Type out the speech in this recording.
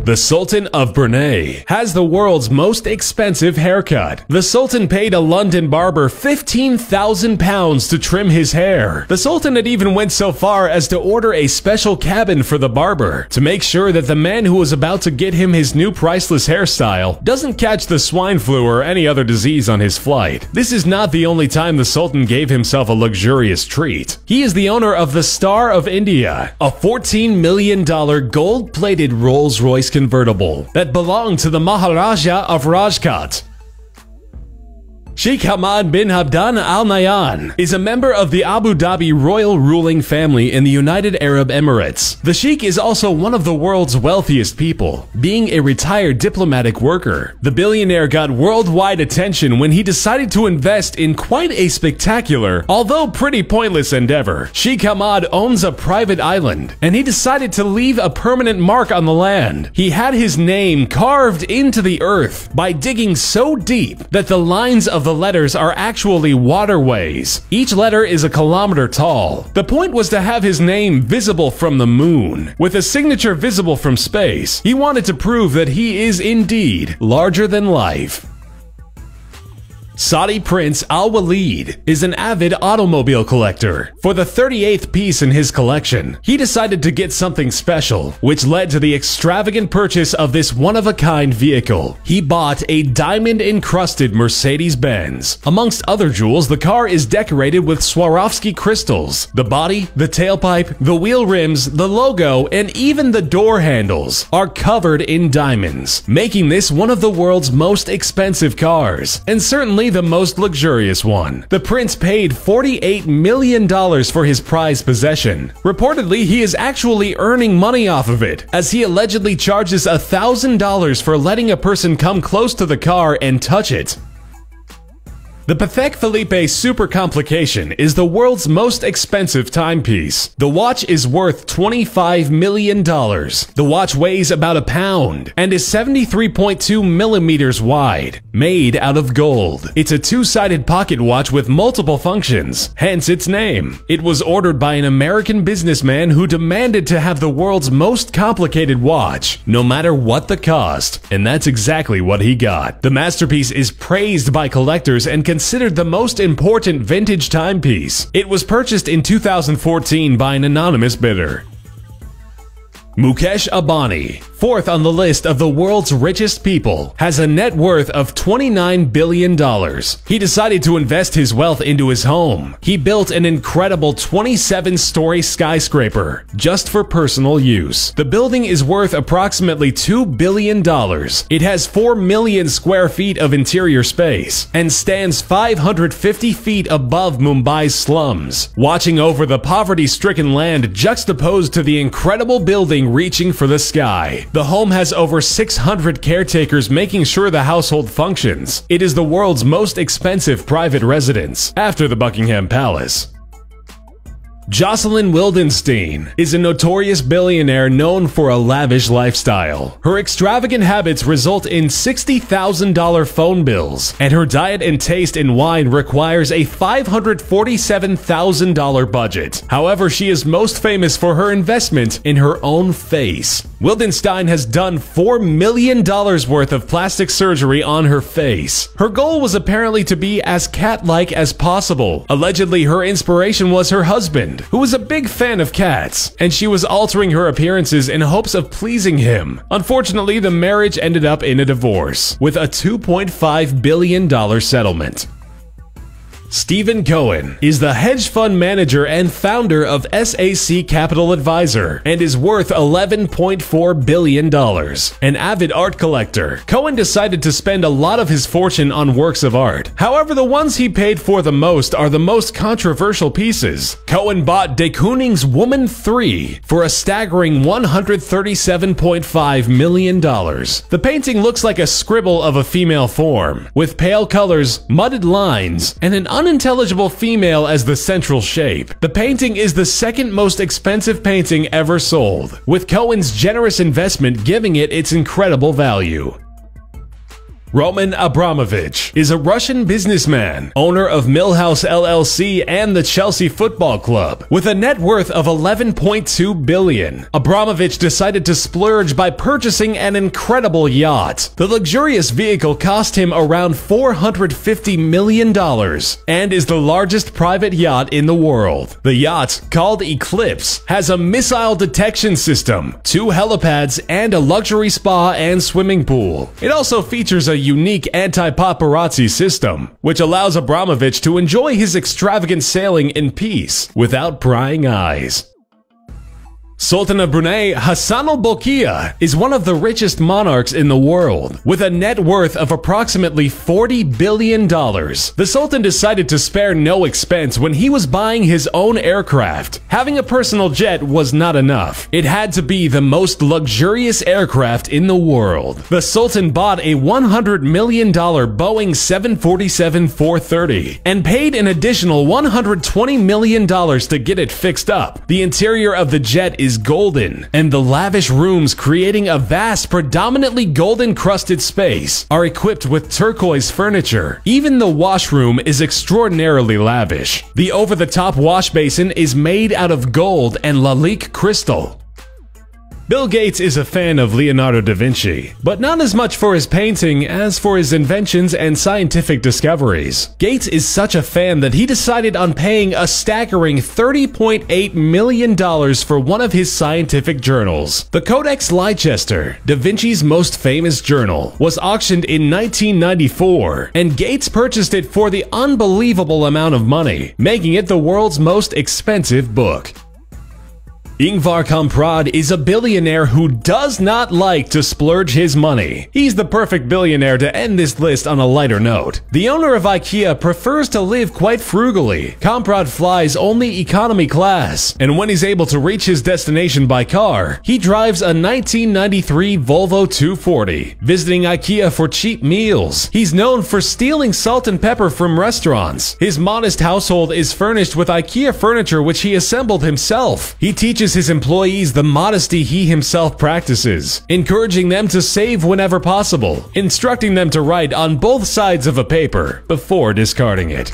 The Sultan of Brunei has the world's most expensive haircut. The Sultan paid a London barber £15,000 to trim his hair. The Sultan had even went so far as to order a special cabin for the barber to make sure that the man who was about to get him his new priceless hairstyle doesn't catch the swine flu or any other disease on his flight. This is not the only time the Sultan gave himself a luxurious treat. He is the owner of the Star of India, a $14 million gold-plated Rolls-Royce convertible that belonged to the Maharaja of Rajkot. Sheikh Hamad bin Abdan Al Nahyan is a member of the Abu Dhabi royal ruling family in the United Arab Emirates. The Sheikh is also one of the world's wealthiest people, being a retired diplomatic worker. The billionaire got worldwide attention when he decided to invest in quite a spectacular, although pretty pointless endeavor. Sheikh Hamad owns a private island, and he decided to leave a permanent mark on the land. He had his name carved into the earth by digging so deep that the lines of the letters are actually waterways. Each letter is a kilometer tall. The point was to have his name visible from the moon, with a signature visible from space. He wanted to prove that he is indeed larger than life. Saudi Prince Al Walid is an avid automobile collector. For the 38th piece in his collection, he decided to get something special, which led to the extravagant purchase of this one-of-a-kind vehicle. He bought a diamond-encrusted Mercedes-Benz. Amongst other jewels, the car is decorated with Swarovski crystals. The body, the tailpipe, the wheel rims, the logo, and even the door handles are covered in diamonds, making this one of the world's most expensive cars, and certainly the most luxurious one. The prince paid $48 million for his prized possession. Reportedly, he is actually earning money off of it, as he allegedly charges $1,000 for letting a person come close to the car and touch it. The Patek Philippe Super Complication is the world's most expensive timepiece. The watch is worth $25 million. The watch weighs about a pound and is 73.2 millimeters wide, made out of gold. It's a two-sided pocket watch with multiple functions, hence its name. It was ordered by an American businessman who demanded to have the world's most complicated watch, no matter what the cost, and that's exactly what he got. The masterpiece is praised by collectors and considered the most important vintage timepiece. It was purchased in 2014 by an anonymous bidder. Mukesh Ambani, fourth on the list of the world's richest people, has a net worth of $29 billion. He decided to invest his wealth into his home. He built an incredible 27-story skyscraper just for personal use. The building is worth approximately $2 billion. It has 4 million square feet of interior space and stands 550 feet above Mumbai's slums, watching over the poverty-stricken land juxtaposed to the incredible building reaching for the sky. The home has over 600 caretakers making sure the household functions. It is the world's most expensive private residence, after the Buckingham Palace. Jocelyn Wildenstein is a notorious billionaire known for a lavish lifestyle. Her extravagant habits result in $60,000 phone bills, and her diet and taste in wine requires a $547,000 budget. However, she is most famous for her investment in her own face. Wildenstein has done $4 million worth of plastic surgery on her face. Her goal was apparently to be as cat-like as possible. Allegedly, her inspiration was her husband, who was a big fan of cats, and she was altering her appearances in hopes of pleasing him. Unfortunately, the marriage ended up in a divorce, with a $2.5 billion settlement. Stephen Cohen is the hedge fund manager and founder of SAC Capital Advisor and is worth $11.4 billion. An avid art collector, Cohen decided to spend a lot of his fortune on works of art. However, the ones he paid for the most are the most controversial pieces. Cohen bought de Kooning's Woman 3 for a staggering $137.5 million. The painting looks like a scribble of a female form, with pale colors, mudded lines, and an unintelligible female as the central shape. The painting is the second most expensive painting ever sold, with Cohen's generous investment giving it its incredible value. Roman Abramovich is a Russian businessman, owner of Millhouse LLC and the Chelsea Football Club. With a net worth of $11.2 billion, Abramovich decided to splurge by purchasing an incredible yacht. The luxurious vehicle cost him around $450 million and is the largest private yacht in the world. The yacht, called Eclipse, has a missile detection system, 2 helipads, and a luxury spa and swimming pool. It also features a unique anti-paparazzi system, which allows Abramovich to enjoy his extravagant sailing in peace without prying eyes. Sultan of Brunei Hassan al-Bolkiah is one of the richest monarchs in the world, with a net worth of approximately $40 billion. The Sultan decided to spare no expense when he was buying his own aircraft. Having a personal jet was not enough. It had to be the most luxurious aircraft in the world. The Sultan bought a $100 million Boeing 747-430 and paid an additional $120 million to get it fixed up. The interior of the jet is golden, and the lavish rooms, creating a vast, predominantly gold-encrusted space, are equipped with turquoise furniture. Even the washroom is extraordinarily lavish. The over-the-top wash basin is made out of gold and Lalique crystal. Bill Gates is a fan of Leonardo da Vinci, but not as much for his painting as for his inventions and scientific discoveries. Gates is such a fan that he decided on paying a staggering $30.8 million for one of his scientific journals. The Codex Leicester, Da Vinci's most famous journal, was auctioned in 1994, and Gates purchased it for the unbelievable amount of money, making it the world's most expensive book. Ingvar Kamprad is a billionaire who does not like to splurge his money. He's the perfect billionaire to end this list on a lighter note. The owner of IKEA prefers to live quite frugally. Kamprad flies only economy class, and when he's able to reach his destination by car, he drives a 1993 Volvo 240, visiting IKEA for cheap meals. He's known for stealing salt and pepper from restaurants. His modest household is furnished with IKEA furniture which he assembled himself. He teaches his employees the modesty he himself practices, encouraging them to save whenever possible, instructing them to write on both sides of a paper before discarding it.